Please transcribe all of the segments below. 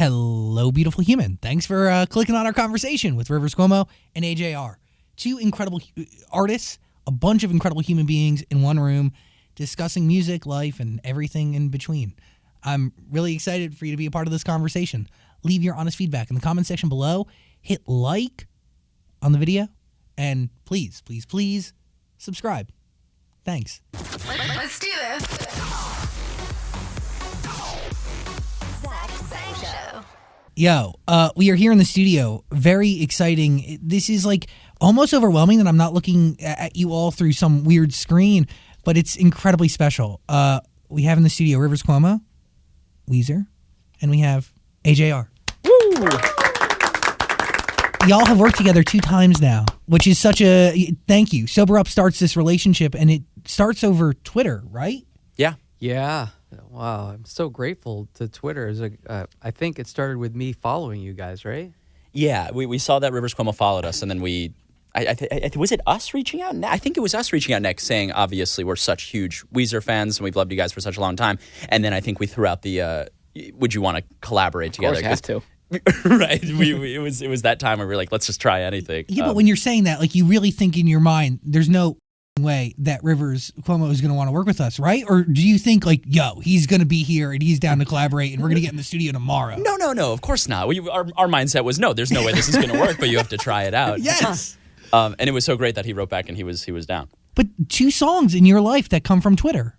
Hello, beautiful human. Thanks for clicking on our conversation with Rivers Cuomo and AJR. Two incredible artists, a bunch of incredible human beings in one room discussing music, life, and everything in between. I'm really excited for you to be a part of this conversation. Leave your honest feedback in the comment section below. Hit like on the video. And please, please, please subscribe. Thanks. Let's do this. Yo, we are here in the studio. Very exciting. This is like almost overwhelming that I'm not looking at you all through some weird screen, but it's incredibly special. We have in the studio Rivers Cuomo, WEEZER, and we have AJR. Woo! Y'all have worked together 2 times now, which is such a thank you. Sober Up starts this relationship, and it starts over Twitter, right? Yeah. Wow. I'm so grateful to Twitter. I think it started with me following you guys, right? Yeah, we saw that Rivers Cuomo followed us, and then was it us reaching out? I think it was us reaching out next, saying, obviously, we're such huge WEEZER fans, and we've loved you guys for such a long time. And then I think we threw out the, would you want to collaborate together? Of course, have to. Right. It was that time where we were like, let's just try anything. Yeah, but when you're saying that, like, you really think in your mind, there's no way that Rivers Cuomo is going to want to work with us, right? Or do you think, like, yo, he's going to be here and he's down to collaborate and we're going to get in the studio tomorrow? No, of course not. Our mindset was, no, there's no way this is going to work, but you have to try it out. Yes. And it was so great that he wrote back and he was down. But 2 songs in your life that come from Twitter.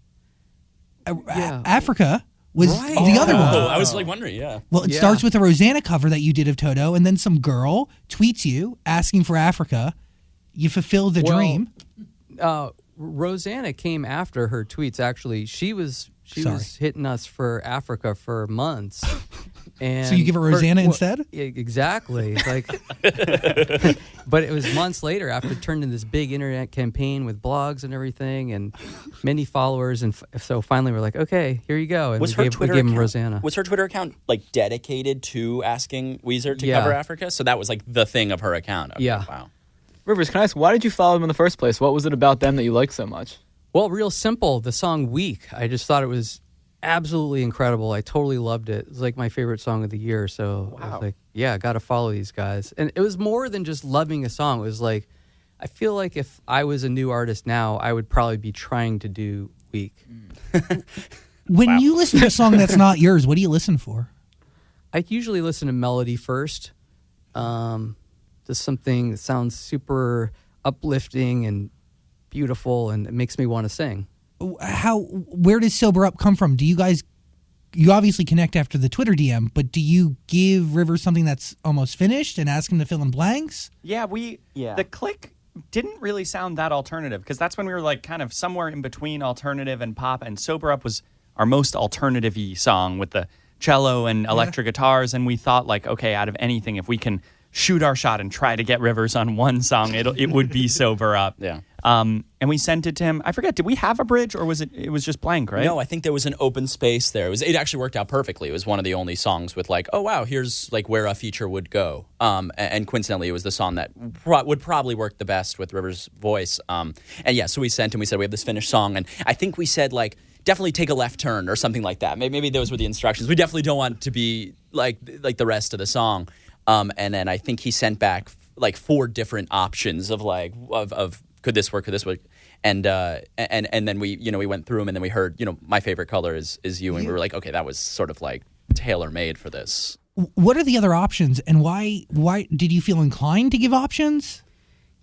Africa was the other one. Oh, I was like wondering, yeah. Well, it starts with a Rosanna cover that you did of Toto, and then some girl tweets you asking for Africa. You fulfill the dream. Rosanna came after her tweets. Actually, she was hitting us for Africa for months. And so you give her Rosanna instead? Exactly. Like, but it was months later after it turned into this big internet campaign with blogs and everything and many followers. And so finally we're like, okay, here you go. And we gave him Rosanna. Was her Twitter account like dedicated to asking WEEZER to cover Africa? So that was like the thing of her account. Okay, yeah. Wow. Rivers, can I ask, why did you follow them in the first place? What was it about them that you liked so much? Well, real simple. The song Weak. I just thought it was absolutely incredible. I totally loved it. It was like my favorite song of the year. So I was like, yeah, I got to follow these guys. And it was more than just loving a song. It was like, I feel like if I was a new artist now, I would probably be trying to do Weak. When you listen to a song that's not yours, what do you listen for? I usually listen to melody first. Just something that sounds super uplifting and beautiful, and it makes me want to sing. Where does Sober Up come from? Do you guys, you obviously connect after the Twitter DM, but do you give Rivers something that's almost finished and ask him to fill in blanks? Yeah, the click didn't really sound that alternative, because that's when we were like kind of somewhere in between alternative and pop, and Sober Up was our most alternative-y song with the cello and electric guitars, and we thought like, okay, out of anything, if we can shoot our shot and try to get Rivers on one song, it would be Sober Up. Yeah. And we sent it to him. I forget, did we have a bridge, or was it was just blank, right? No, I think there was an open space there. It actually worked out perfectly. It was one of the only songs with like, oh wow, here's like where a feature would go. And coincidentally, it was the song that would probably work the best with Rivers' voice. And yeah, so we sent him, we said, we have this finished song. And I think we said like, definitely take a left turn or something like that. Maybe those were the instructions. We definitely don't want it to be like the rest of the song. And then I think he sent back like 4 different options of like of could this work, and then we went through them, and then we heard my favorite color is you, and we were like, okay, that was sort of like tailor made for this. What are the other options, and why did you feel inclined to give options?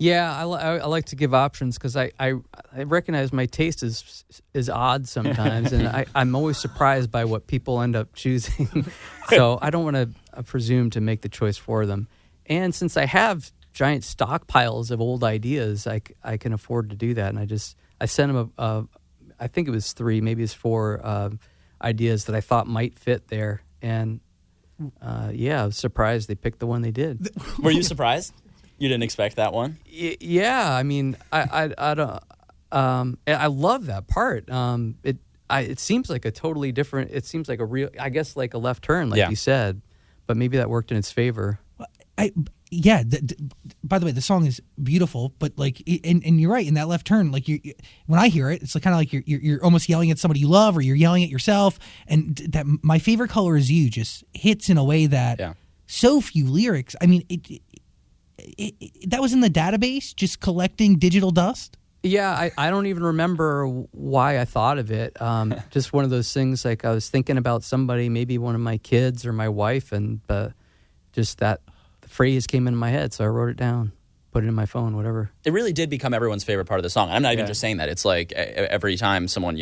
Yeah, I like to give options because I recognize my taste is odd sometimes, and I'm always surprised by what people end up choosing. So I don't want to presume to make the choice for them. And since I have giant stockpiles of old ideas, I can afford to do that. And I sent them I think it was 3, maybe it's 4 ideas that I thought might fit there. And I was surprised they picked the one they did. Were you surprised? You didn't expect that one? Yeah, I mean, I don't. I love that part. It seems like a totally different. It seems like a real, I guess, like a left turn, like you said. But maybe that worked in its favor. yeah. By the way, the song is beautiful, but like, and you're right in that left turn. Like, when I hear it, it's like kind of like you're almost yelling at somebody you love, or you're yelling at yourself. And that "My Favorite Color Is You" just hits in a way that so few lyrics. I mean, that was in the database, just collecting digital dust. Yeah, I don't even remember why I thought of it. Just one of those things, like I was thinking about somebody, maybe one of my kids or my wife, and just that phrase came into my head, so I wrote it down, put it in my phone, whatever. It really did become everyone's favorite part of the song. I'm not even just saying that. It's like every time someone,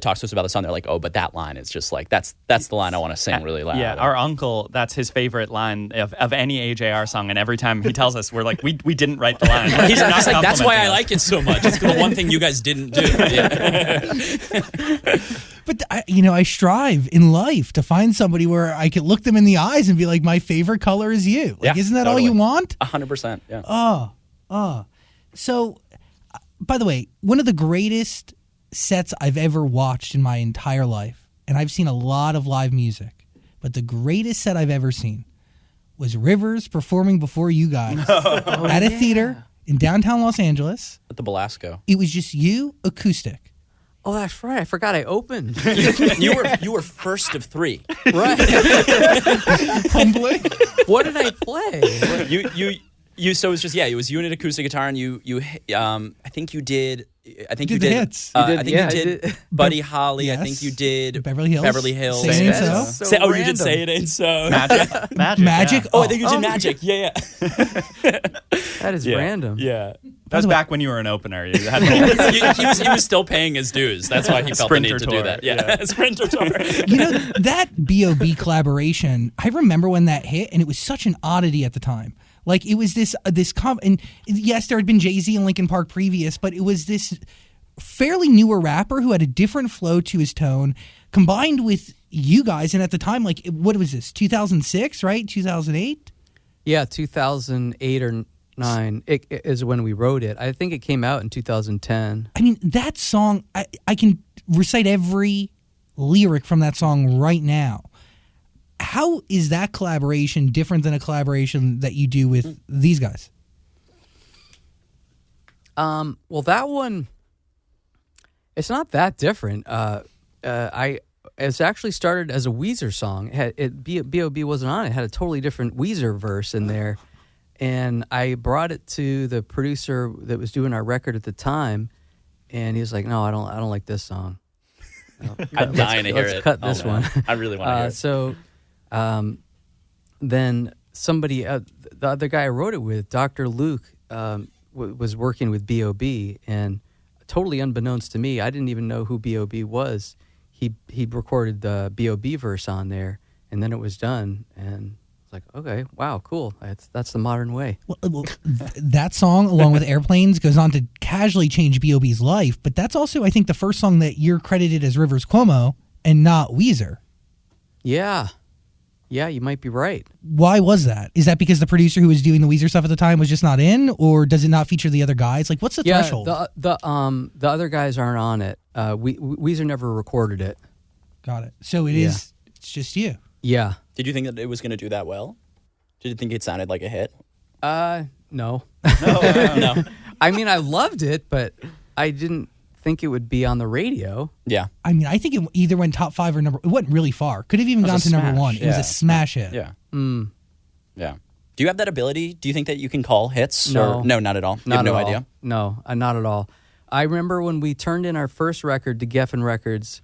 talks to us about the song, they're like, oh, but that line is just like, that's the line I want to sing really loud. Yeah, our uncle, that's his favorite line of any AJR song, and every time he tells us, we're like, we didn't write the line. He's like, that's why I like it so much. It's the one thing you guys didn't do. Yeah. But I strive in life to find somebody where I could look them in the eyes and be like, my favorite color is you. Like, isn't that all you want? 100%. Yeah. So, by the way, one of the greatest sets I've ever watched in my entire life, and I've seen a lot of live music, but the greatest set I've ever seen was Rivers performing before you guys at a theater in downtown Los Angeles. At the Belasco. It was just you, acoustic. Oh, that's right. I forgot I opened. You were first of three. Right. Humbling. What did I play? So it was just, it was you and an acoustic guitar, and you I think you did the hits. I think you did Buddy Holly. Yes. I think you did Beverly Hills. Say It Ain't So. Say, So you did Say It Ain't So. Magic. Oh, I think you did Magic. Yeah. That is random. Yeah. That was back when you were an opener. You had he was still paying his dues. That's why he felt the need to do that. Yeah. Sprinter tour. That B.O.B. collaboration, I remember when that hit, and it was such an oddity at the time. Like, it was and yes, there had been Jay-Z and Linkin Park previous, but it was this fairly newer rapper who had a different flow to his tone, combined with you guys. And at the time, like, what was this, 2006, right? 2008? Yeah, 2008 or 9 is when we wrote it. I think it came out in 2010. I mean, that song, I can recite every lyric from that song right now. How is that collaboration different than a collaboration that you do with these guys? Well, that one, it's not that different. It's actually started as a WEEZER song. B.O.B. wasn't on it. It had a totally different WEEZER verse in there. And I brought it to the producer that was doing our record at the time, and he was like, no, I don't like this song. I'm dying to hear it. Let's cut this one. I really want to hear it. So then somebody, the other guy I wrote it with, Dr. Luke, was working with B.O.B., and totally unbeknownst to me, I didn't even know who B.O.B. was. He recorded the B.O.B. verse on there, and then it was done, and it's like, okay, wow, cool. That's the modern way. Well, that song, along with Airplanes, goes on to casually change B.O.B.'s life, but that's also, I think, the first song that you're credited as Rivers Cuomo and not WEEZER. Yeah. Yeah, you might be right. Why was that? Is that because the producer who was doing the WEEZER stuff at the time was just not in, or does it not feature the other guys? Like, what's the threshold? The other guys aren't on it. WEEZER never recorded it. Got it. So it's just you. Yeah. Did you think that it was going to do that well? Did you think it sounded like a hit? No. No. I mean, I loved it, but I didn't think it would be on the radio. Yeah. I mean, I think it either went top 5 or number. It went really far. Could have even gone to number 1. It was a smash hit. Yeah. Mm. Yeah. Do you have that ability? Do you think that you can call hits? No. Or, no, not at all. You have no idea? No, not at all. I remember when we turned in our first record to Geffen Records,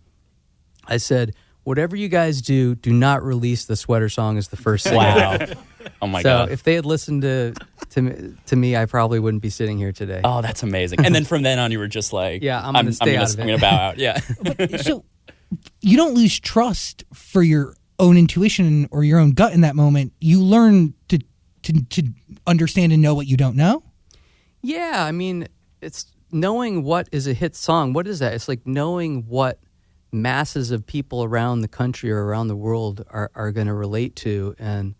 I said, whatever you guys do, do not release the Sweater Song as the first single. Wow. Oh my God. So if they had listened to me, I probably wouldn't be sitting here today. Oh, that's amazing. And then from then on, you were just like, yeah, I'm going to stay out of it. I'm going to bow out. Yeah. So you don't lose trust for your own intuition or your own gut in that moment. You learn to understand and know what you don't know. Yeah, I mean, it's knowing what is a hit song. What is that? It's like knowing what masses of people around the country or around the world are going to relate to. And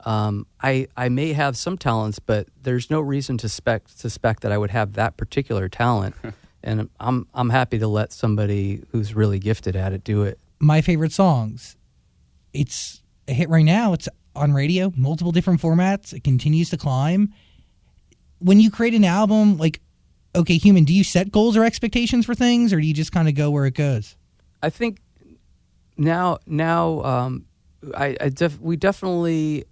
I may have some talents, but there's no reason to suspect that I would have that particular talent. And I'm happy to let somebody who's really gifted at it do it. My favorite songs, it's a hit right now. It's on radio, multiple different formats. It continues to climb. When you create an album, like OK Human, do you set goals or expectations for things, or do you just kind of go where it goes? I think now, we definitely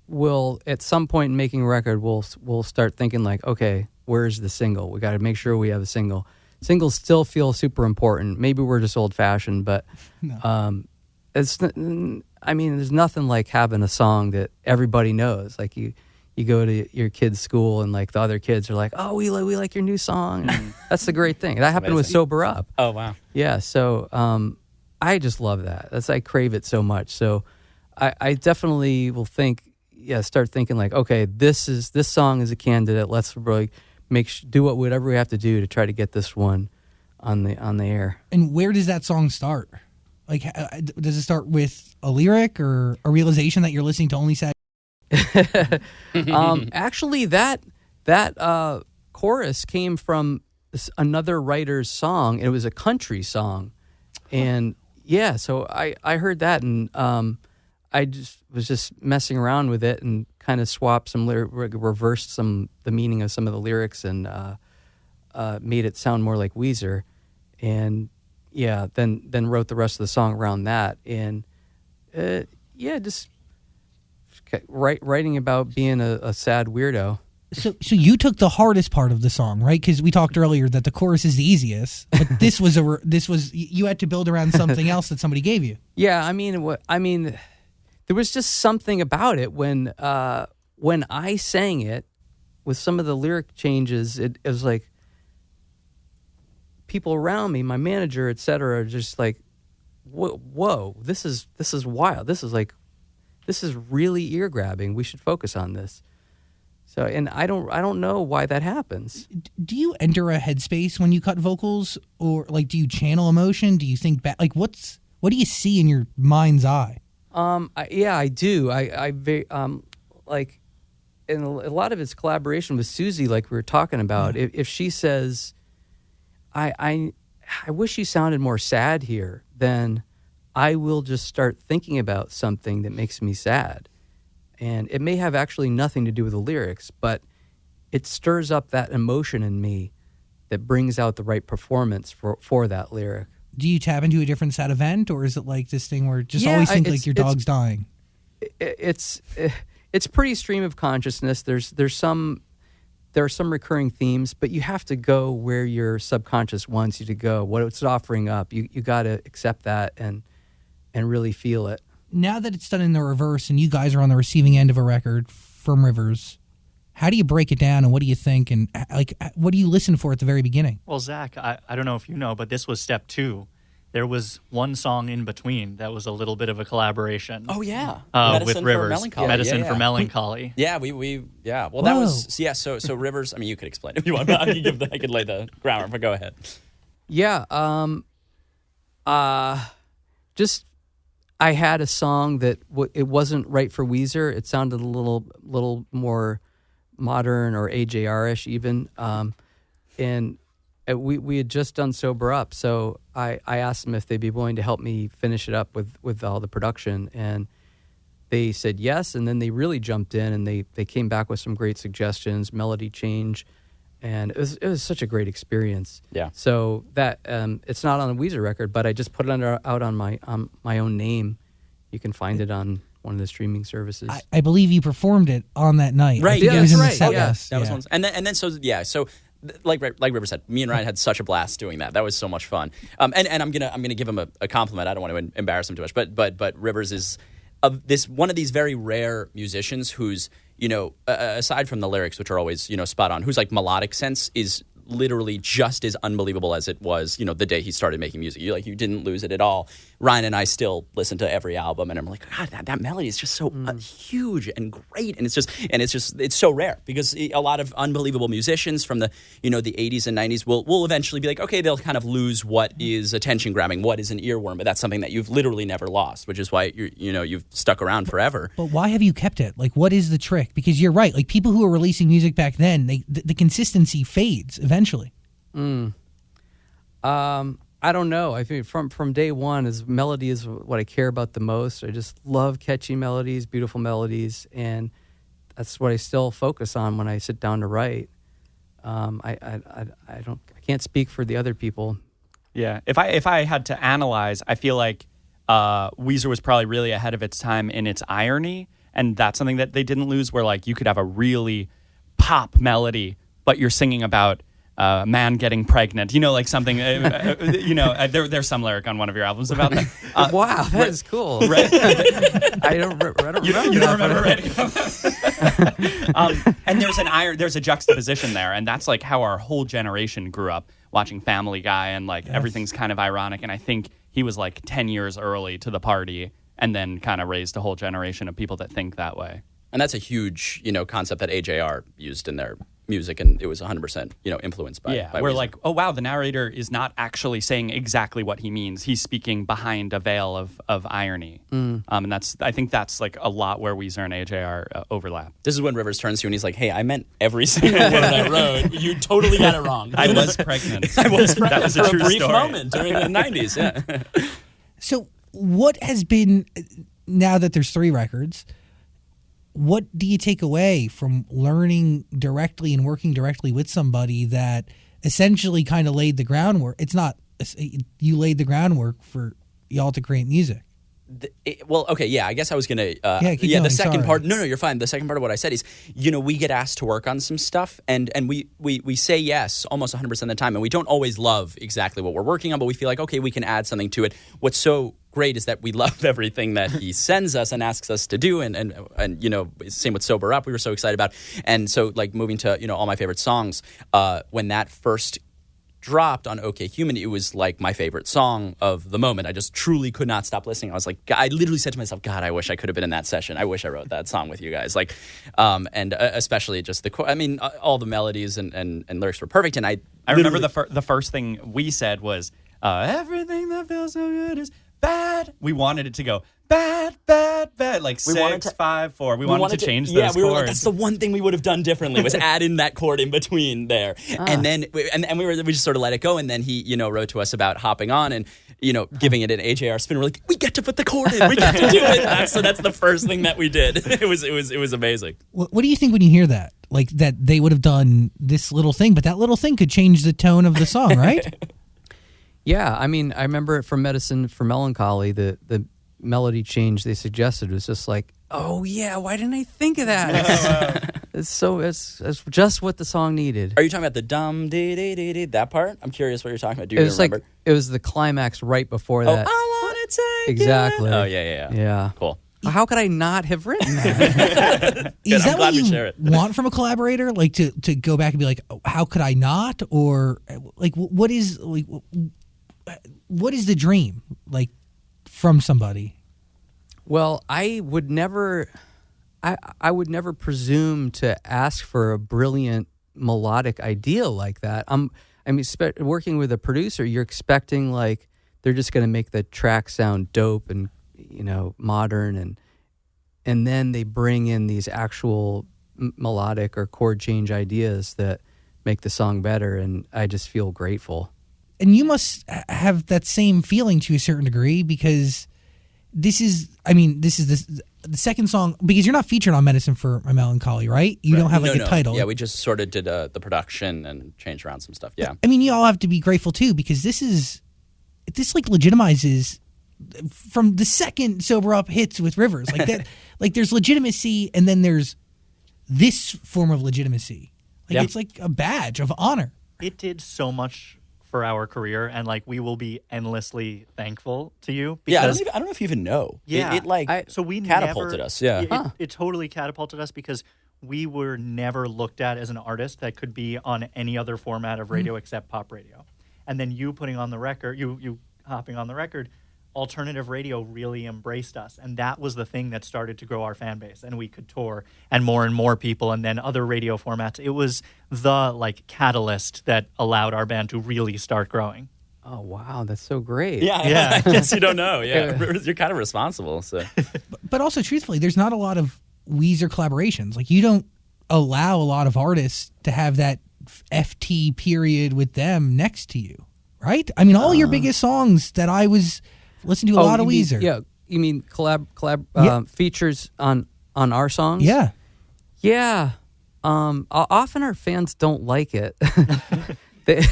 will at some point in making a record. We'll start thinking like, okay, where's the single? We got to make sure we have a single. Singles still feel super important. Maybe we're just old fashioned, but it's. I mean, there's nothing like having a song that everybody knows. Like you go to your kid's school and like the other kids are like, oh, we like your new song. And that's the great thing. That happened with Sober Up. Oh, wow. Yeah. So I just love that. I crave it so much. So I definitely will start thinking like, okay, this song is a candidate. Let's really do whatever we have to do to try to get this one on the air. And where does that song start? Like, does it start with a lyric or a realization that you're listening to only sad? Actually, that chorus came from another writer's song. It was a country song, and yeah, so I heard that, and I was just messing around with it and kind of swapped some reversed the meaning of some of the lyrics and made it sound more like Weezer, and yeah, then wrote the rest of the song around that, and just writing about being a sad weirdo. So you took the hardest part of the song, right? Because we talked earlier that the chorus is the easiest, but this was you had to build around something else that somebody gave you. Yeah, I mean, there was just something about it when I sang it with some of the lyric changes. It was like people around me, my manager, etc., are just like, whoa, this is wild. This is really ear grabbing. We should focus on this. So, and I don't know why that happens. Do you enter a headspace when you cut vocals, or like do you channel emotion? Do you think back? Like what do you see in your mind's eye? I do. I like, and a lot of it's collaboration with Susie, like we were talking about. Yeah. If she says, I wish you sounded more sad here, then I will just start thinking about something that makes me sad. And it may have actually nothing to do with the lyrics, but it stirs up that emotion in me that brings out the right performance for that lyric. Do you tap into a different sad event, or is it like this thing where just always think like your dog's dying? It's pretty stream of consciousness. There are some recurring themes, but you have to go where your subconscious wants you to go. What it's offering up, you got to accept that and really feel it. Now that it's done in the reverse and you guys are on the receiving end of a record from Rivers, how do you break it down and what do you think, and like what do you listen for at the very beginning? Well, Zach, I don't know if you know, but this was step 2. There was one song in between that was a little bit of a collaboration. Oh yeah, with Rivers, Medicine for Melancholy. Yeah, we Well, Whoa. That was So Rivers. I mean, you could explain if you want. I could lay the groundwork, but go ahead. Yeah. Just. I had a song that it wasn't right for Weezer. It sounded a little more modern or AJR-ish even. And we had just done Sober Up, so I asked them if they'd be willing to help me finish it up with all the production. And they said yes, and then they really jumped in, and they came back with some great suggestions, melody change. And it was such a great experience. Yeah. So that it's not on a Weezer record, but I just put it out on my own name. You can find it on one of the streaming services. I believe you performed it on that night. Right. Yeah, it was in right. the set That list. was one. And then so like River said, me and Ryan had such a blast doing that. That was so much fun. And I'm gonna give him a compliment. I don't want to embarrass him too much, but Rivers is one of these very rare musicians who's, aside from the lyrics, which are always, spot on, whose like melodic sense is literally just as unbelievable as it was, the day he started making music. You didn't lose it at all. Ryan and I still listen to every album, and I'm like, God, that melody is just so huge and great, and it's so rare because a lot of unbelievable musicians from the the 80s and 90s will eventually be like, okay, they'll kind of lose what is attention grabbing, what is an earworm, but that's something that you've literally never lost, which is why you've stuck around forever. But why have you kept it? Like, what is the trick? Because you're right. Like, people who were releasing music back then, the consistency fades eventually. I I don't know. I think from day one, melody is what I care about the most. I just love catchy melodies, beautiful melodies, and that's what I still focus on when I sit down to write. I can't speak for the other people. Yeah, if I had to analyze, I feel like Weezer was probably really ahead of its time in its irony, and that's something that they didn't lose. Where like you could have a really pop melody, but you're singing about a man getting pregnant. You know, like something. There's some lyric on one of your albums about that. Wow, that is cool. Right? I don't remember. You don't remember writing and there's a juxtaposition there, and that's like how our whole generation grew up watching Family Guy, and like everything's kind of ironic. And I think he was like 10 years early to the party, and then kind of raised a whole generation of people that think that way. And that's a huge, concept that AJR used in their music, and it was 100%, influenced by we're Weezer. like, oh wow, the narrator is not actually saying exactly what he means. He's speaking behind a veil of irony. And I think that's like a lot where Weezer and AJR overlap. This is when Rivers turns to you and he's like, hey, I meant every single word I wrote. You totally got it wrong. I was pregnant. I was pregnant That was a for true a brief story. moment during the 90s. Yeah. So what has been, now that there's 3 records, what do you take away from learning directly and working directly with somebody that essentially kind of laid the groundwork? It's not, you laid the groundwork for y'all to create music. I guess I was going to... keep going, the second sorry. part... No, you're fine. The second part of what I said is, we get asked to work on some stuff, and we say yes almost 100% of the time, and we don't always love exactly what we're working on, but we feel like, okay, we can add something to it. What's so great is that we love everything that he sends us and asks us to do, and same with Sober Up, we were so excited about. And so, like, moving to, all my favorite songs, when that first dropped on OK Human, it was like my favorite song of the moment. I just truly could not stop listening. I was like, I literally said to myself, God, I wish I could have been in that session. I wish I wrote that song with you guys. Like, and especially just all the melodies and lyrics were perfect. And I remember the first thing we said was, everything that feels so good is bad. We wanted it to go bad, bad, bad, like 6, 5, 4. We wanted to change those chords. Yeah, we were like, that's the one thing we would have done differently was add in that chord in between there. And then we just sort of let it go. And then he, wrote to us about hopping on and, giving it an AJR spin. We're like, we get to put the chord in. We get to do it. So that's the first thing that we did. It was amazing. What do you think when you hear that? Like that they would have done this little thing, but that little thing could change the tone of the song, right? Yeah, I mean, I remember it from Medicine for Melancholy, the melody change they suggested was just like, oh yeah, why didn't I think of that? It's just what the song needed. Are you talking about the dum dee dee dee dee, that part? I'm curious what you're talking about. Do you remember? It was the climax right before that. I want to take exactly. Oh yeah. Cool. How could I not have written that? Is that what we share you it. want from a collaborator? Like to go back and be like, oh, how could I not? Or like, what is the dream like from somebody? Well, I would never presume to ask for a brilliant melodic idea like that. Working with a producer, you're expecting like they're just going to make the track sound dope and modern, and then they bring in these actual melodic or chord change ideas that make the song better, and I just feel grateful. And you must have that same feeling to a certain degree, because this is the second song, because you're not featured on Medicine for My Melancholy, right? You don't have a title. Yeah, we just sort of did the production and changed around some stuff. Yeah. I mean, you all have to be grateful too, because this like legitimizes from the second Sober Up hits with Rivers. Like that, like there's legitimacy, and then there's this form of legitimacy. Like it's like a badge of honor. It did so much for our career, and like we will be endlessly thankful to you. Because, I don't know if you even know. Yeah, so we catapulted us. Yeah, it totally catapulted us because we were never looked at as an artist that could be on any other format of radio except pop radio. And then you putting on the record, you hopping on the record, alternative radio really embraced us, and that was the thing that started to grow our fan base, and we could tour and more people, and then other radio formats. It was the like catalyst that allowed our band to really start growing. Oh wow, that's so great. Yeah. I guess you don't know. Yeah, you're kind of responsible. So, but also truthfully, there's not a lot of Weezer collaborations. Like you don't allow a lot of artists to have that FT period with them next to you, right? I mean, all your biggest songs that I was listening to a lot of Weezer. You mean collab Yeah. features on our songs? Yeah. Yeah. Often our fans don't like it. they,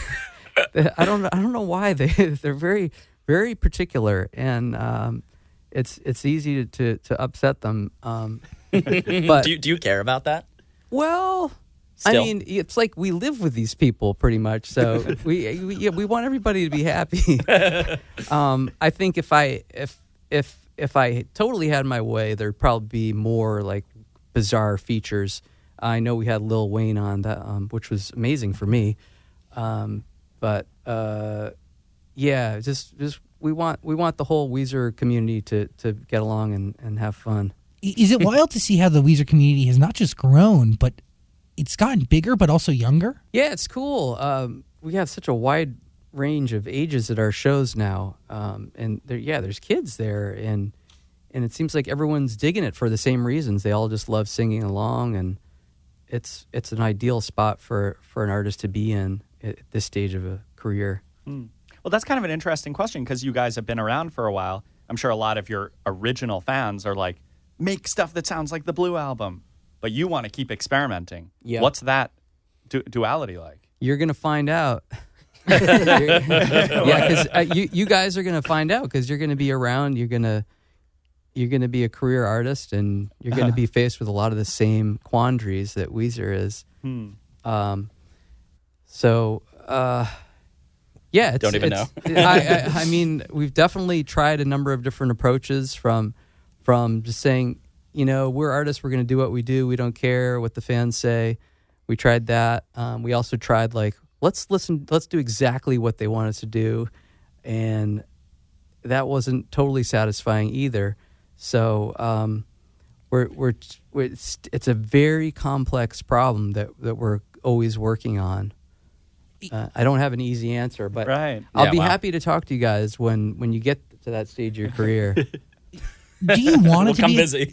I don't know why they're very, very particular, and it's easy to upset them. But Do you care about that? well, Still. I mean, it's like we live with these people pretty much, so we want everybody to be happy. I think if I totally had my way, there'd probably be more like bizarre features. I know we had Lil Wayne on that, which was amazing for me. But yeah, just we want the whole Weezer community to get along and have fun. Is it wild to see how the Weezer community has not just grown, but it's gotten bigger, but also younger? Yeah, it's cool. We have such a wide range of ages at our shows now, and there's kids there, and it seems like everyone's digging it for the same reasons. They all just love singing along, and it's an ideal spot for an artist to be in at this stage of a career. Well, that's kind of an interesting question because you guys have been around for a while. I'm sure a lot of your original fans are like, make stuff that sounds like the Blue Album, but you want to keep experimenting. Yeah. What's that duality like? You're gonna find out. Yeah, because you guys are gonna find out because you're gonna be around. You're gonna be a career artist, and you're gonna be faced with a lot of the same quandaries that Weezer is. Yeah, Don't even know. I mean, we've definitely tried a number of different approaches from just saying, we're artists, we're going to do what we do, we don't care what the fans say. We tried that. We also tried let's do exactly what they want us to do, and that wasn't totally satisfying either. So it's a very complex problem that we're always working on. I don't have an easy answer, but Right. I'll Yeah, be wow. happy to talk to you guys when you get to that stage of your career. Do you want it We'll to come be? busy.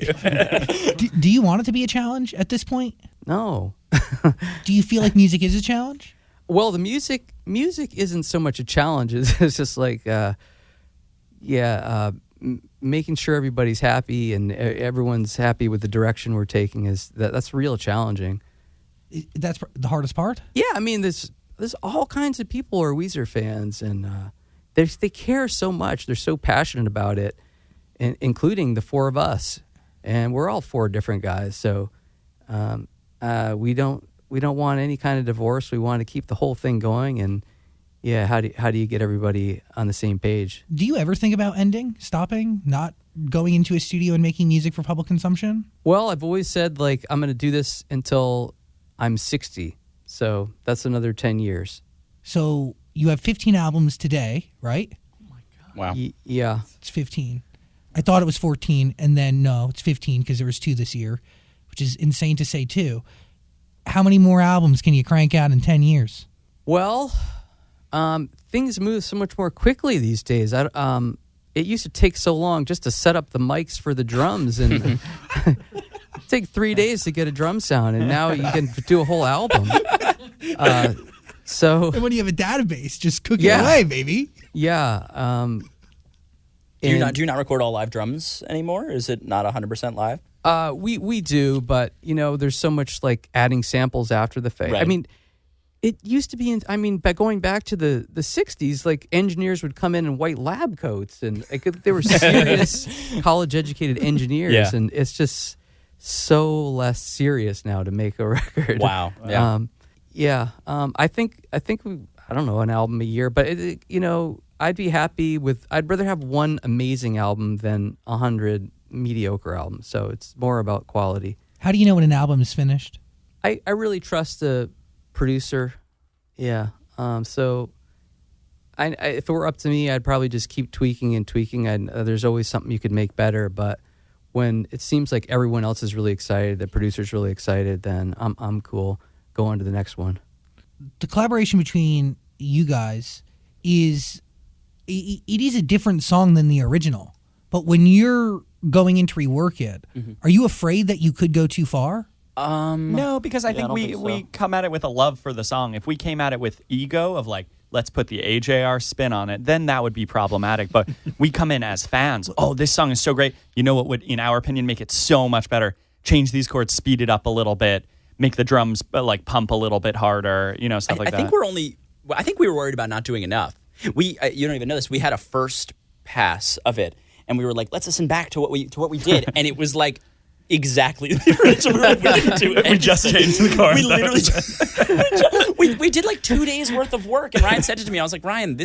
Do you want it to be a challenge at this point? No. Do you feel like music is a challenge? Well, the music isn't so much a challenge. It's just like, making sure everybody's happy and everyone's happy with the direction we're taking that's real challenging. That's the hardest part. Yeah, I mean, there's all kinds of people who are Weezer fans, and they care so much. They're so passionate about it, including the four of us, and we're all four different guys. So we don't want any kind of divorce. We want to keep the whole thing going, and yeah, how do you get everybody on the same page? Do you ever think about stopping, not going into a studio and making music for public consumption? Well, I've always said I'm going to do this until I'm 60. So that's another 10 years. So you have 15 albums today, right? Wow. Yeah. It's 15. I thought it was 14, and then no, it's 15 because there was 2 this year, which is insane to say too. How many more albums can you crank out in 10 years? Well, things move so much more quickly these days. It used to take so long just to set up the mics for the drums, and take 3 days to get a drum sound, and now you can do a whole album. So And when you have a database, just cook Yeah. it away, baby. yeah. Do you not record all live drums anymore? Is it not 100% live? We do, but there's so much adding samples after the fact. Right. I mean, it used to be. By going back to the 60s, engineers would come in white lab coats, and they were serious college-educated engineers, Yeah. and it's just so less serious now to make a record. Wow. Yeah. I think I don't know, an album a year, but I'd be happy with. I'd rather have one amazing album than 100 mediocre albums. So it's more about quality. How do you know when an album is finished? I really trust the producer. Yeah. So if it were up to me, I'd probably just keep tweaking and tweaking. There's always something you could make better, but when it seems like everyone else is really excited, the producer's really excited, then I'm cool. Go on to the next one. The collaboration between you guys is a different song than the original. But when you're going in to rework it, are you afraid that you could go too far? No, because I think don't we think so. we come at it with a love for the song. If we came at it with ego of let's put the AJR spin on it, then that would be problematic. But we come in as fans. Oh, this song is so great. You know what would, in our opinion, make it so much better? Change these chords, speed it up a little bit, make the drums like pump a little bit harder, stuff like that. I think we were worried about not doing enough. You don't even know this. We had a first pass of it, and we were like, let's listen back to what we did, and it was like exactly the original. We just changed the chords. We literally we did like 2 days worth of work, and Ryan said it to me. I was like, Ryan,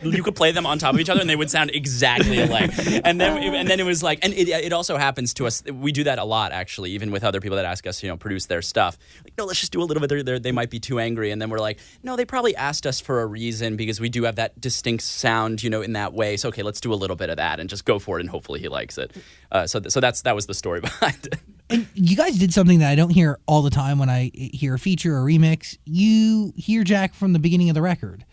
you could play them on top of each other, and they would sound exactly alike. And then it was like, and it also happens to us. We do that a lot, actually, even with other people that ask us, produce their stuff. Like, no, let's just do a little bit. They might be too angry, and then we're like, no, they probably asked us for a reason because we do have that distinct sound, in that way. So okay, let's do a little bit of that and just go for it, and hopefully he likes it. So that was the story behind it. And you guys did something that I don't hear all the time when I hear a feature or a remix. You hear Jack from the beginning of the record.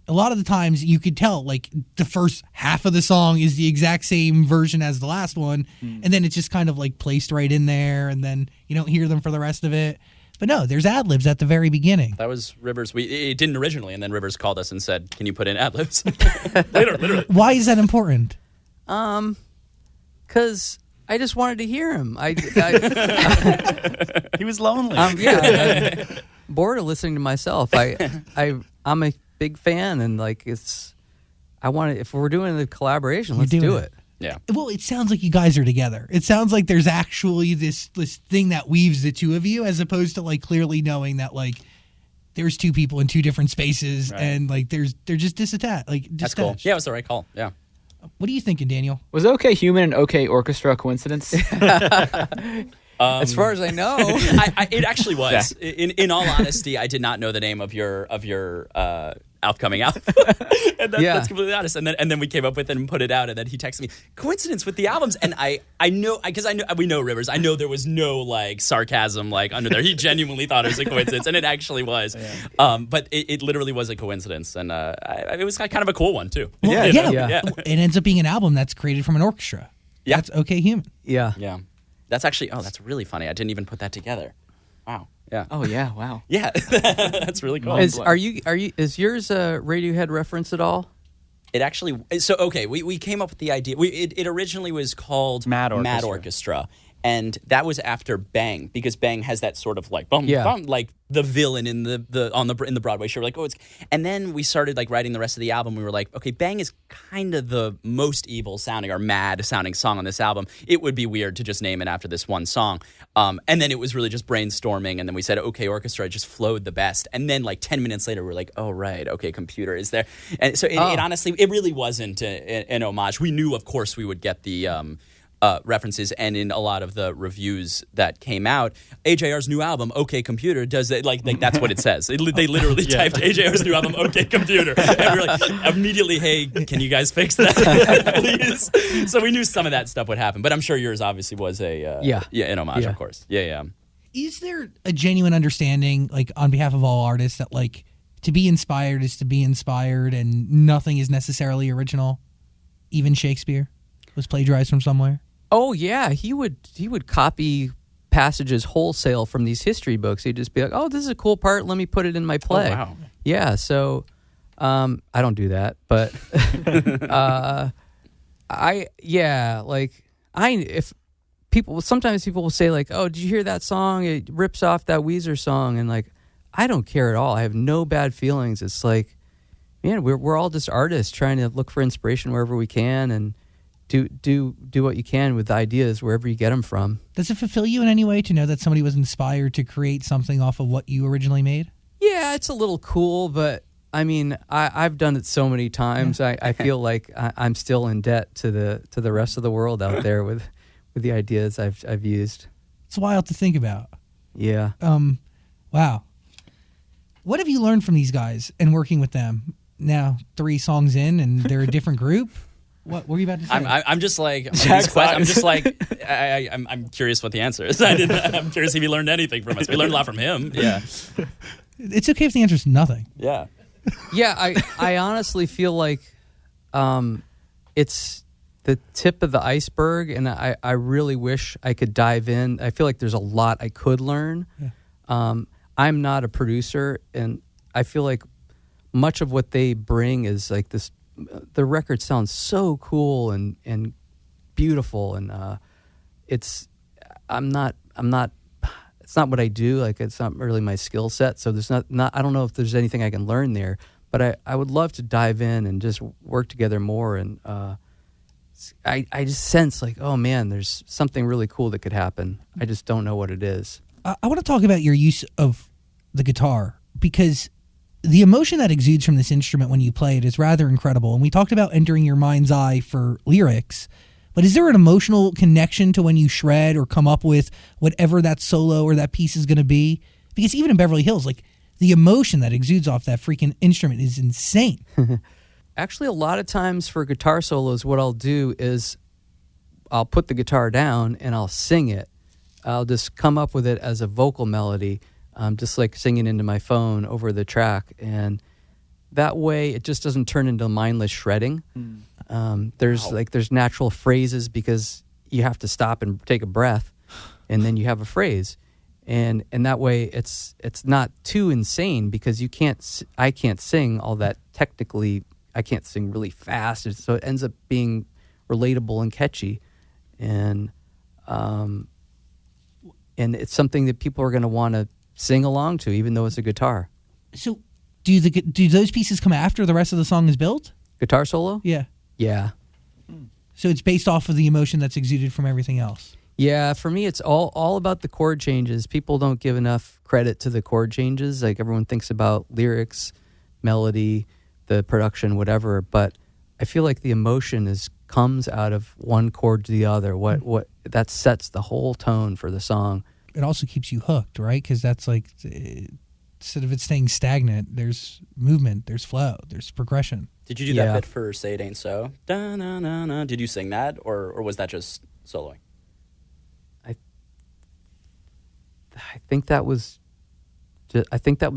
A lot of the times you could tell, like, the first half of the song is the exact same version as the last one, and then it's just kind of, like, placed right in there, and then you don't hear them for the rest of it. But no, there's ad-libs at the very beginning. That was Rivers. It didn't originally, and then Rivers called us and said, can you put in ad-libs? Literally. Why is that important? Because I just wanted to hear him. He was lonely. I'm bored of listening to myself. I'm a big fan, and like if we're doing the collaboration, let's do it. Yeah. Well, it sounds like you guys are together. It sounds like there's actually this thing that weaves the two of you, as opposed to like clearly knowing that like there's two people in two different spaces, right, and like they're just disattached. That's cool. Yeah, it was the right call. Yeah. What are you thinking, Daniel? Was OK Human and OK Orchestra a coincidence? As far as I know, it actually was. Yeah. In all honesty, I did not know the name of your upcoming album, and that's completely honest. And then we came up with it and put it out, and then he texted me, coincidence with the albums, and I know because we know Rivers. I know there was no like sarcasm like under there. He genuinely thought it was a coincidence, and it actually was. Yeah. But it literally was a coincidence, and it was kind of a cool one too. Well, yeah. It ends up being an album that's created from an orchestra. Yeah, that's OK Human. Yeah. That's actually that's really funny. I didn't even put that together. Wow. Yeah. Oh yeah. Wow. Yeah. That's really cool. Is yours a Radiohead reference at all? It actually. So okay, we came up with the idea. It originally was called Mad Orchestra. And that was after Bang, because Bang has that sort of like bum, like the villain in the Broadway show. We're like, and then we started like writing the rest of the album. We were like, okay, Bang is kind of the most evil sounding or mad sounding song on this album. It would be weird to just name it after this one song. And then it was really just brainstorming, and then we said, okay, Orchestra just flowed the best. And then like 10 minutes later, we're like, oh right, okay, Computer is there. And so it honestly, it really wasn't an homage. We knew, of course, we would get the references, and in a lot of the reviews that came out, AJR's new album, OK Computer, does it like that's what it says. They literally typed AJR's new album, OK Computer, and we were like immediately, hey, can you guys fix that, please? So we knew some of that stuff would happen, but I'm sure yours obviously was an homage, of course. Yeah. Is there a genuine understanding, like on behalf of all artists, that like to be inspired is to be inspired, and nothing is necessarily original? Even Shakespeare was plagiarized from somewhere. Oh yeah, he would copy passages wholesale from these history books. He'd just be like, "Oh, this is a cool part. Let me put it in my play." Oh, wow. Yeah, so I don't do that, but sometimes people will say like, "Oh, did you hear that song? It rips off that WEEZER song," and like, I don't care at all. I have no bad feelings. It's like, man, we're all just artists trying to look for inspiration wherever we can, and do what you can with ideas wherever you get them from. Does it fulfill you in any way to know that somebody was inspired to create something off of what you originally made? Yeah, it's a little cool, but I mean, I've done it so many times. Yeah. I feel like I'm still in debt to the rest of the world out there with the ideas I've used. It's wild to think about. Yeah. Wow. What have you learned from these guys and working with them? Now 3 songs in, and they're a different group. What were you about to say? I'm just like I'm curious what the answer is. I'm curious if he learned anything from us. We learned a lot from him. Yeah. It's okay if the answer is nothing. Yeah. Yeah, I honestly feel like it's the tip of the iceberg, and I really wish I could dive in. I feel like there's a lot I could learn. Yeah. I'm not a producer, and I feel like much of what they bring is like this. The record sounds so cool and beautiful, and it's not what I do. Like, it's not really my skill set. So there's not I don't know if there's anything I can learn there. But I would love to dive in and just work together more. And I just sense like, oh man, there's something really cool that could happen. I just don't know what it is. I want to talk about your use of the guitar, because the emotion that exudes from this instrument when you play it is rather incredible. And we talked about entering your mind's eye for lyrics, but is there an emotional connection to when you shred or come up with whatever that solo or that piece is going to be? Because even in Beverly Hills, like, the emotion that exudes off that freaking instrument is insane. Actually, a lot of times for guitar solos, what I'll do is I'll put the guitar down and I'll sing it. I'll just come up with it as a vocal melody, just like singing into my phone over the track. And that way it just doesn't turn into mindless shredding. There's natural phrases because you have to stop and take a breath, and then you have a phrase. And that way it's not too insane, because I can't sing all that technically. I can't sing really fast, so it ends up being relatable and catchy, and it's something that people are going to want to sing along to, even though it's a guitar. So do those pieces come after the rest of the song is built? Guitar solo? Yeah. So it's based off of the emotion that's exuded from everything else. Yeah, for me, it's all about the chord changes. People don't give enough credit to the chord changes. Like, everyone thinks about lyrics, melody, the production, whatever. But I feel like the emotion comes out of one chord to the other. What that sets the whole tone for the song. It also keeps you hooked, right? Because that's like, instead of it staying stagnant, there's movement, there's flow, there's progression. Did you do that bit for Say It Ain't So? Da-na-na-na. Did you sing that, or was that just soloing? I think that was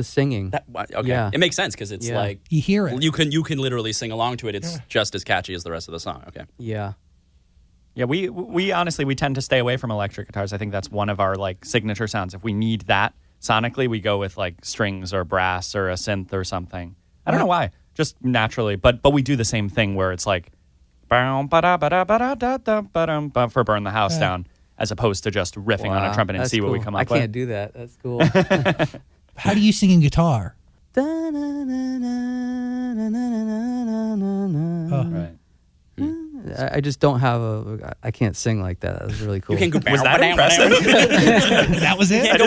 singing. Okay, Yeah. It makes sense because it's like You hear it. You can literally sing along to it. It's just as catchy as the rest of the song. Okay. Yeah. Yeah, we honestly, we tend to stay away from electric guitars. I think that's one of our like signature sounds. If we need that sonically, we go with like strings or brass or a synth or something. I don't know why, just naturally. But we do the same thing where it's like for Burn the House Down, as opposed to just riffing on a trumpet and That's see what we cool. come up I with. can't do that. That's cool. How do you sing in guitar? Right. I just don't have I can't sing like that. That was really cool. You can go. Was that impressive? That was it?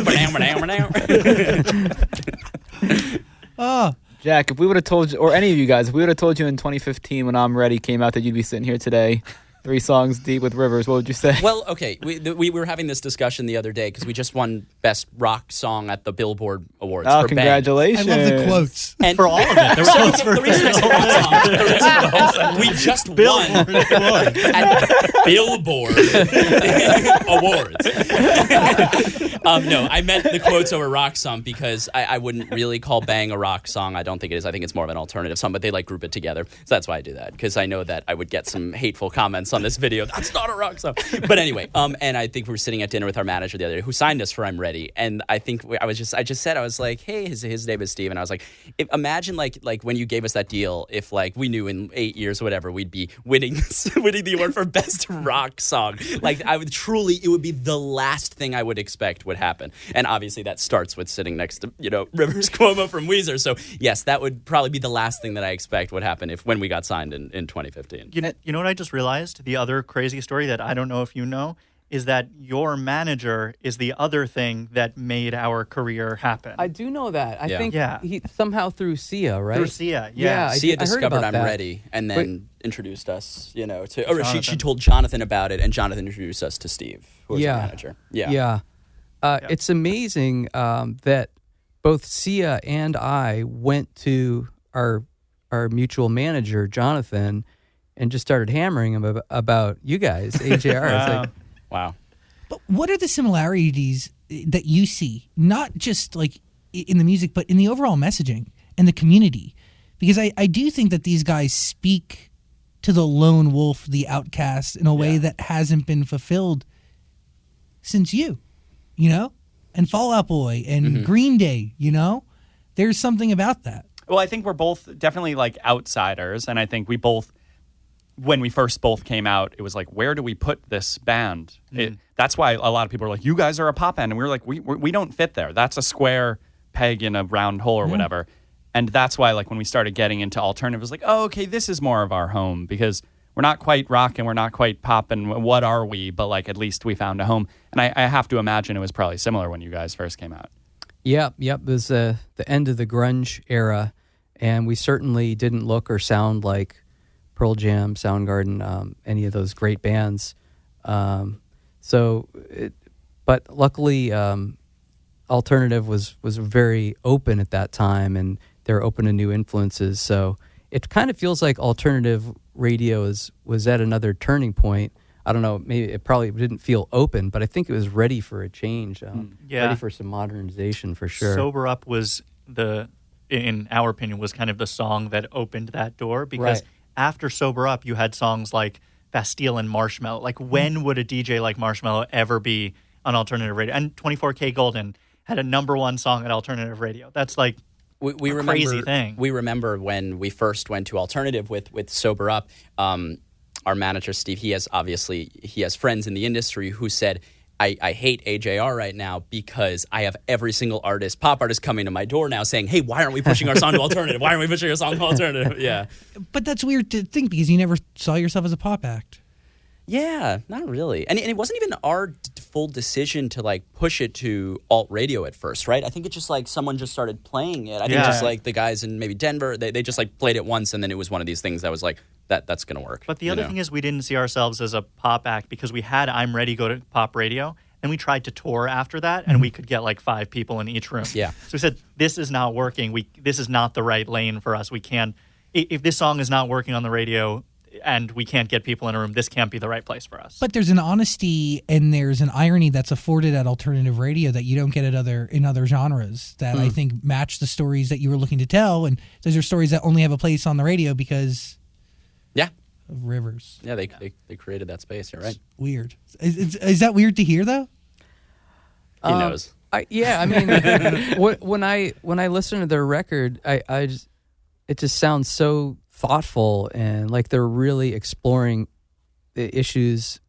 Oh, Jack, if we would have told you, or any of you guys, if we would have told you in 2015 when I'm Ready came out that you'd be sitting here today, 3 songs deep with Rivers, what would you say? Well, okay, we were having this discussion the other day because we just won Best Rock Song at the Billboard Awards. Oh, for congratulations. I love the quotes. And For all of it. There were quotes for the reason it's a rock song, we just won at Billboard Awards. No, I meant the quotes over rock song because I wouldn't really call Bang a rock song. I don't think it is. I think it's more of an alternative song, but they like group it together. So that's why I do that, because I know that I would get some hateful comments on this video. That's not a rock song. But anyway, and I think we were sitting at dinner with our manager the other day who signed us for I'm Ready. And I think I just said, I was like, hey, his name is Steve. And I was like, imagine like when you gave us that deal, if like we knew in 8 years or whatever, we'd be winning the award for best rock song. Like it would be the last thing I would expect would happen. And obviously that starts with sitting next to, Rivers Cuomo from Weezer. So yes, that would probably be the last thing that I expect would happen when we got signed in 2015. You know what I just realized? The other crazy story that I don't know if you know is that your manager is the other thing that made our career happen. I do know that. I think Yeah. he somehow through Sia, right? Through Sia, Yeah, Sia I heard discovered about I'm that. Ready and then introduced us, or she Jonathan. told Jonathan about it, and Jonathan introduced us to Steve, who was our manager. Yeah. It's amazing that both Sia and I went to our mutual manager, Jonathan, and just started hammering him about you guys, AJR. It's like, Wow. But what are the similarities that you see, not just like in the music, but in the overall messaging and the community? Because I do think that these guys speak to the lone wolf, the outcast, in a way that hasn't been fulfilled since you, and Fall Out Boy and Green Day, there's something about that. Well, I think we're both definitely like outsiders, and I think we both, when we first both came out, it was like, where do we put this band? That's why a lot of people are like, you guys are a pop band, and we were like, we don't fit there. That's a square peg in a round hole or whatever. And that's why, like, when we started getting into alternative, it was like, oh, okay, this is more of our home, because we're not quite rock and we're not quite pop, and what are we? But like, at least we found a home. And I have to imagine it was probably similar when you guys first came out. Yep. It was the end of the grunge era, and we certainly didn't look or sound like Pearl Jam, Soundgarden, any of those great bands. But luckily, alternative was very open at that time, and they're open to new influences. So it kind of feels like alternative radio was at another turning point. I don't know, maybe it probably didn't feel open, but I think it was ready for a change, ready for some modernization for sure. Sober Up was in our opinion, was kind of the song that opened that door, because after Sober Up, you had songs like Bastille and Marshmallow. Like, when would a DJ like Marshmallow ever be on alternative radio? And 24K Golden had a #1 song at alternative radio. That's like we a remember, crazy thing. We remember when we first went to alternative with Sober Up, our manager, Steve, he has friends in the industry who said, I hate AJR right now because I have every single pop artist coming to my door now saying, hey, why aren't we pushing our song to alternative? Why aren't we pushing our song to alternative? Yeah. But that's weird to think, because you never saw yourself as a pop act. Yeah, not really. And it wasn't even our full decision to like push it to alt radio at first, right? I think it's just like someone just started playing it. I think just like the guys in maybe Denver, they just like played it once, and then it was one of these things that was like, that's going to work. But the other thing is, we didn't see ourselves as a pop act because we had I'm Ready go to pop radio, and we tried to tour after that, and we could get like 5 people in each room. Yeah. So we said, this is not working. This is not the right lane for us. We can't, if this song is not working on the radio and we can't get people in a room, this can't be the right place for us. But there's an honesty and there's an irony that's afforded at alternative radio that you don't get in other genres that I think match the stories that you were looking to tell. And those are stories that only have a place on the radio because of Rivers. Yeah, they created that space. You're right. It's weird. Is that weird to hear, though? He knows. I mean, when I listen to their record, it just sounds so thoughtful, and like they're really exploring the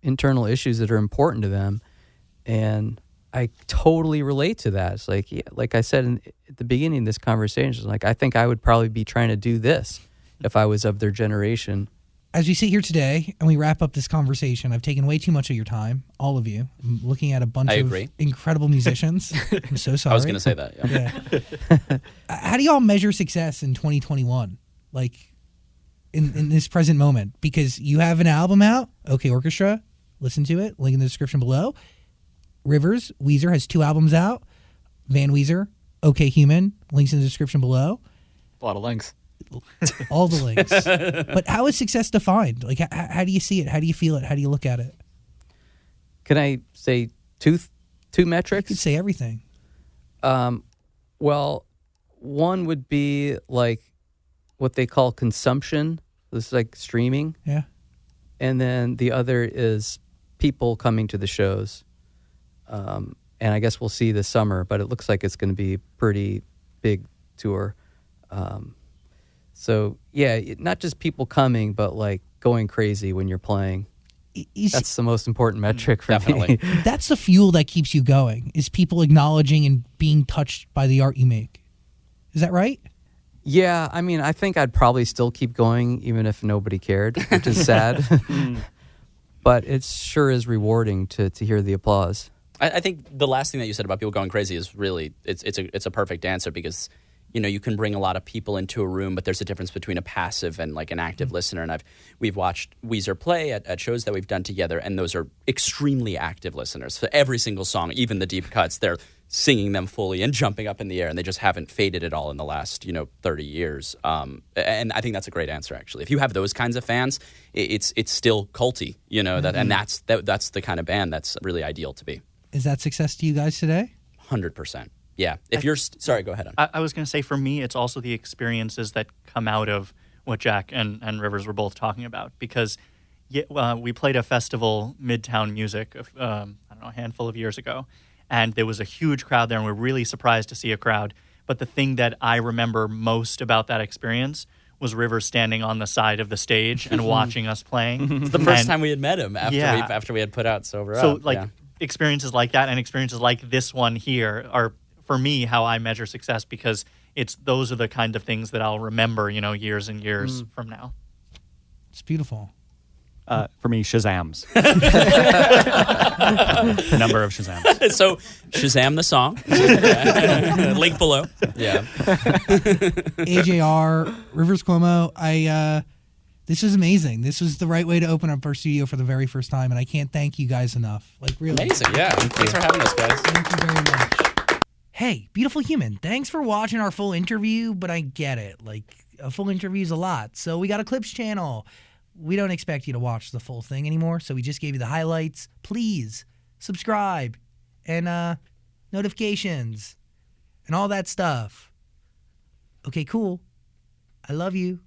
internal issues that are important to them, and I totally relate to that. It's like, like I said at the beginning of this conversation, like I think I would probably be trying to do this if I was of their generation. As we sit here today and we wrap up this conversation, I've taken way too much of your time, all of you. I'm looking at a bunch of incredible musicians. I'm so sorry. I was going to say that, yeah. How do y'all measure success in 2021? Like, in this present moment? Because you have an album out, OK Orchestra, listen to it, link in the description below. Rivers, WEEZER, has 2 albums out. Van Weezer, OK Human, links in the description below. A lot of links. All the links. But how is success defined? Like, how do you see it? How do you feel it? How do you look at it? Can I say two metrics? You could say everything. Well, one would be like what they call consumption. This is like streaming. Yeah. And then the other is people coming to the shows. And I guess we'll see this summer, but it looks like it's going to be a pretty big tour. So, yeah, not just people coming, but like going crazy when you're playing. That's the most important metric for me. That's the fuel that keeps you going, is people acknowledging and being touched by the art you make. Is that right? Yeah, I mean, I think I'd probably still keep going even if nobody cared, which is sad. But it sure is rewarding to hear the applause. I think the last thing that you said about people going crazy is really, it's a perfect answer, because you can bring a lot of people into a room, but there's a difference between a passive and like an active listener. And we've watched WEEZER play at shows that we've done together, and those are extremely active listeners. For every single song, even the deep cuts, they're singing them fully and jumping up in the air, and they just haven't faded at all in the last 30 years. And I think that's a great answer, actually. If you have those kinds of fans, it's still culty, and that's the kind of band that's really ideal to be. Is that success to you guys today? 100%. Yeah. If you're sorry, go ahead. I was going to say, for me, it's also the experiences that come out of what Jack and Rivers were both talking about. Because we played a festival, Midtown Music, a handful of years ago, and there was a huge crowd there, and we were really surprised to see a crowd. But the thing that I remember most about that experience was Rivers standing on the side of the stage and watching us playing. It's the first time we had met him after we had put out Sober Up. So experiences like that and experiences like this one here are, for me, how I measure success, because those are the kind of things that I'll remember, years and years from now. It's beautiful. For me, Shazams. Number of Shazams. So Shazam the song. Link below. Yeah. AJR, Rivers Cuomo, this was amazing. This was the right way to open up our studio for the very first time, and I can't thank you guys enough. Like, really. Amazing, yeah. Thanks for having us, guys. Thank you very much. Hey, beautiful human, thanks for watching our full interview, but I get it. Like, a full interview is a lot, so we got a clips channel. We don't expect you to watch the full thing anymore, so we just gave you the highlights. Please subscribe and notifications and all that stuff. Okay, cool. I love you.